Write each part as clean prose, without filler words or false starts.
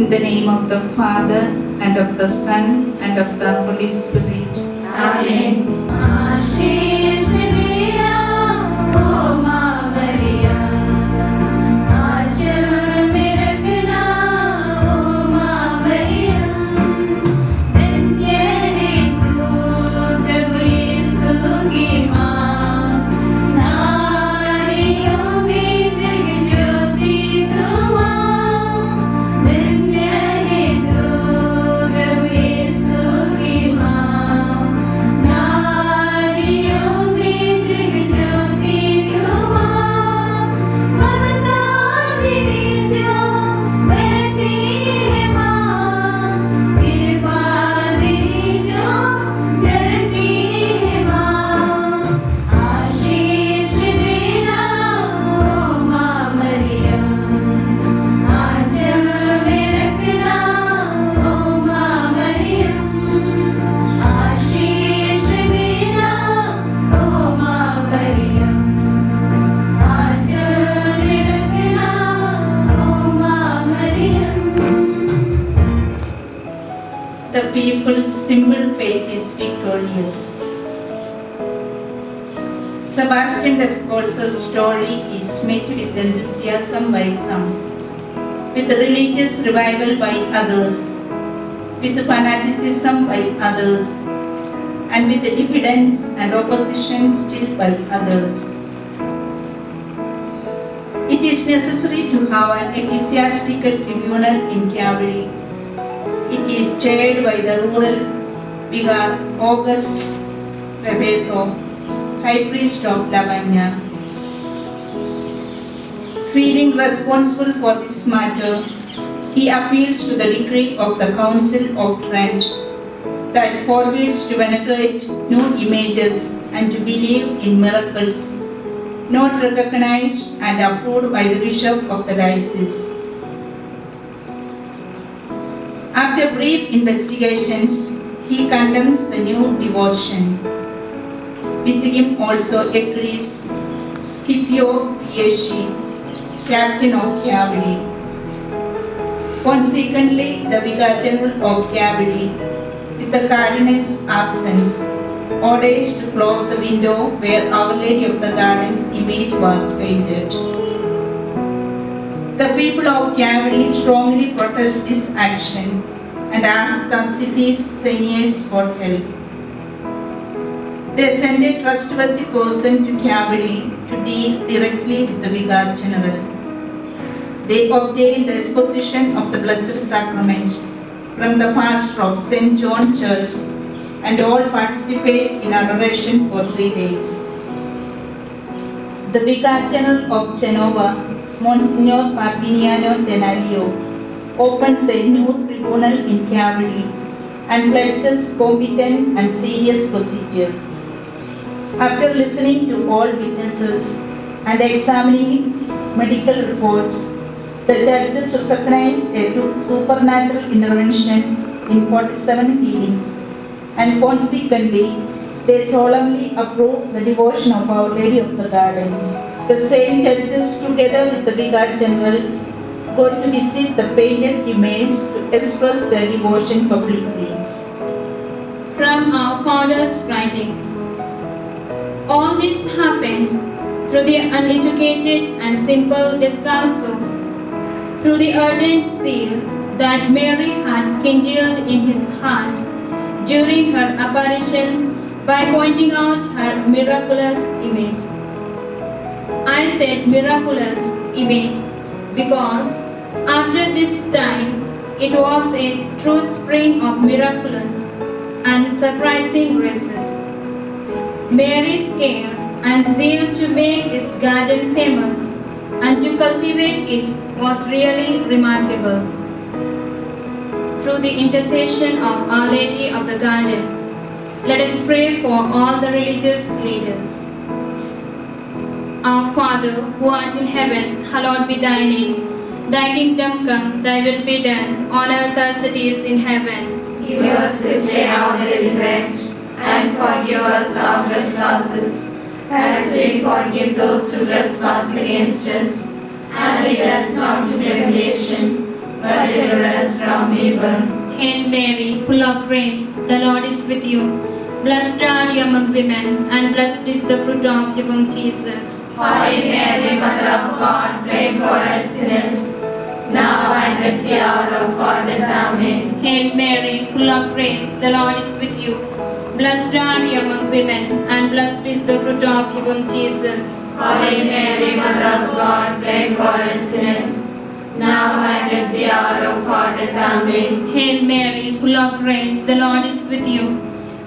In the name of the Father, and of the Son, and of the Holy Spirit. Amen. आशीष दिया ओ माँ मरिया, आंचल में रखना ओ माँ मरिया, धन्य है तू प्रभु यीशु की माँ, नारियों में जग ज्योति तू माँ, धन्य है तू प्रभु यीशु की माँ, नारियों में जग ज्योति तू माँ, ममता तेरी जो बरती है माँ, कृपा तेरी जो झरती है माँ, आशीष देना ओ माँ मरिया, आंचल में रखना ओ माँ मरिया, आशीष देना ओ माँ मरिया, आंचल में रखना ओ माँ मरिया। The people's simple faith is victorious. Sebastian Descalz's story is met with enthusiasm by some, with religious revival by others, with fanaticism by others, and with diffidence and opposition still by others. It is necessary to have an ecclesiastical tribunal in Calvary. It is chaired by the rural vicar August Rebeto, High Priest of Lavagna. Feeling responsible for this matter, he appeals to the decree of the Council of Trent that forbids to venerate nude images and to believe in miracles not recognized and approved by the bishop of the diocese. After brief investigations, he condemns the new devotion. With him also agrees Scipio Fieschi, captain of Calvary. Consequently, the Vicar General of Calvary, with the Cardinal's absence, orders to close the window where Our Lady of the Gardens image was painted. The people of Calvary strongly protest this action and ask the city's seniors for help. They send a trustworthy person to Calvary to deal directly with the Vicar General. They obtain the exposition of the Blessed Sacrament from the pastor of St. John Church and all participate in adoration for 3 days. The Vicar General of Genova, Monsignor Papiniano Denalio, opens a new tribunal in Calvary and pledges competent and serious procedure. After listening to all witnesses and examining medical reports, the judges recognized a supernatural intervention in 47 healings, and consequently, they solemnly approved the devotion of Our Lady of the Garden. The same judges, together with the Vicar General, go to visit the painted image to express their devotion publicly. From our founder's writings, all this happened through the uneducated and simple Descalzo, through the ardent zeal that Mary had kindled in his heart during her apparition by pointing out her miraculous image. I said miraculous image because after this time it was a true spring of miraculous and surprising graces. Mary's care and zeal to make this garden famous and to cultivate it was really remarkable. Through the intercession of Our Lady of the Garden, let us pray for all the religious leaders. Our Father, who art in heaven, hallowed be thy name. Thy kingdom come, thy will be done, on earth as it is in heaven. Give us this day our daily bread, and forgive us our trespasses, as we forgive those who trespass against us. And lead us not into temptation, but deliver us from evil. Hail Mary, full of grace, the Lord is with you. Blessed are you among women, and blessed is the fruit of your womb, Jesus. Holy Mary, Mother of God, pray for us sinners, now and at the hour of our death. Amen. Hail Mary, full of grace, the Lord is with you. Blessed are you among women, and blessed is the fruit of your womb, Jesus. Holy Mary, Mother of God, pray for us sinners, now and at the hour of our death. Amen. Hail Mary, full of grace, the Lord is with you.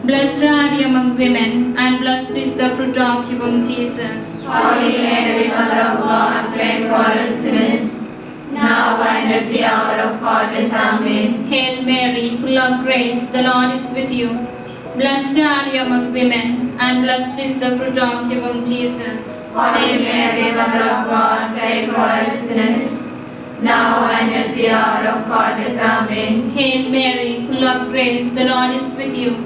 Blessed are you among women, and blessed is the fruit of your womb, Jesus. Holy Mary, Mother of God, pray for us sinners, now and at the hour of our death. Amen. Hail Mary, full of grace, the Lord is with you. Blessed are you among women, and blessed is the fruit of your womb, Jesus. Holy Mary, Mother of God, pray for us sinners, now and at the hour of our death. Amen. Hail Mary, full of grace, the Lord is with you.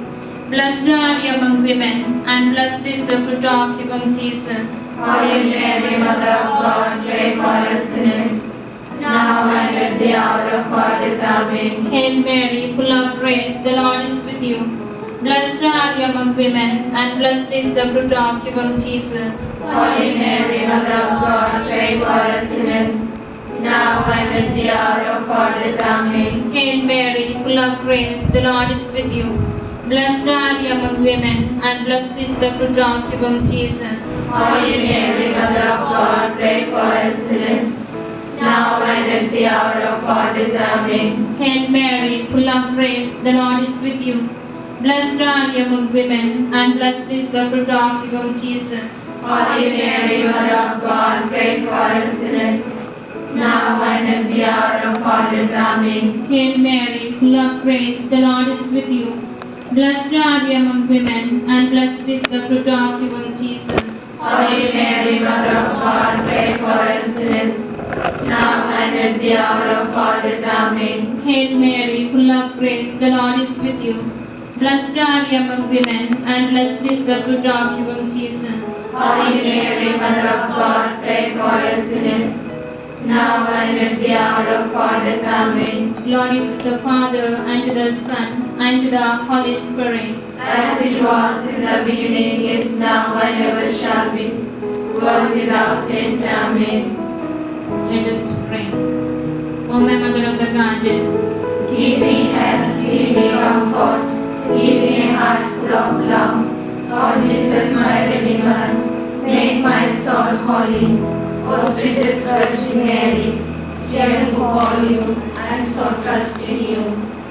Blessed are you among women, and blessed is the fruit of your womb, Jesus. Holy Mary, Mother of God, pray for us sinners, now and at the hour of our death. Amen. Hail Mary, full of grace, the Lord is with you. Blessed are you among women, and blessed is the fruit of your womb, Jesus. Holy Mary, Mother of God, pray for us sinners, now and at the hour of our death. Amen. Hail Mary, full of grace, the Lord is with you. Blessed are you among women, and blessed is the fruit of your womb, Jesus. Holy Mary, Mother of God, pray for us sinners, now and at the hour of our death. Amen. Hail Mary, full of grace, the Lord is with you. Blessed are you among women, and blessed is the fruit of your womb, Jesus. Holy Mary, Mother of God, pray for us sinners, now and at the hour of our death. Amen. Hail Mary, full of grace, the Lord is with you. Blessed are you among women, and blessed is the fruit of your womb, Jesus. Holy Mary, Mother of God, pray for us sinners, now and at the hour of our death. Amen. Hail Mary, full of grace, the Lord is with you. Blessed are you among women, and blessed is the fruit of your womb, Jesus. Holy Mary, Mother of God, pray for us sinners, now and at the hour of our death. Amen. Glory to the Father, and to the Son, and to the Holy Spirit. As it was in the beginning, is now, and ever shall be, world without end. Amen. Let us pray. O my Mother of the Garden, Give me help, give me comfort, give me a heart full of love. O Jesus, my Redeemer, make my soul holy. O sweetest Virgin Mary, hear who call you, and so trust in you.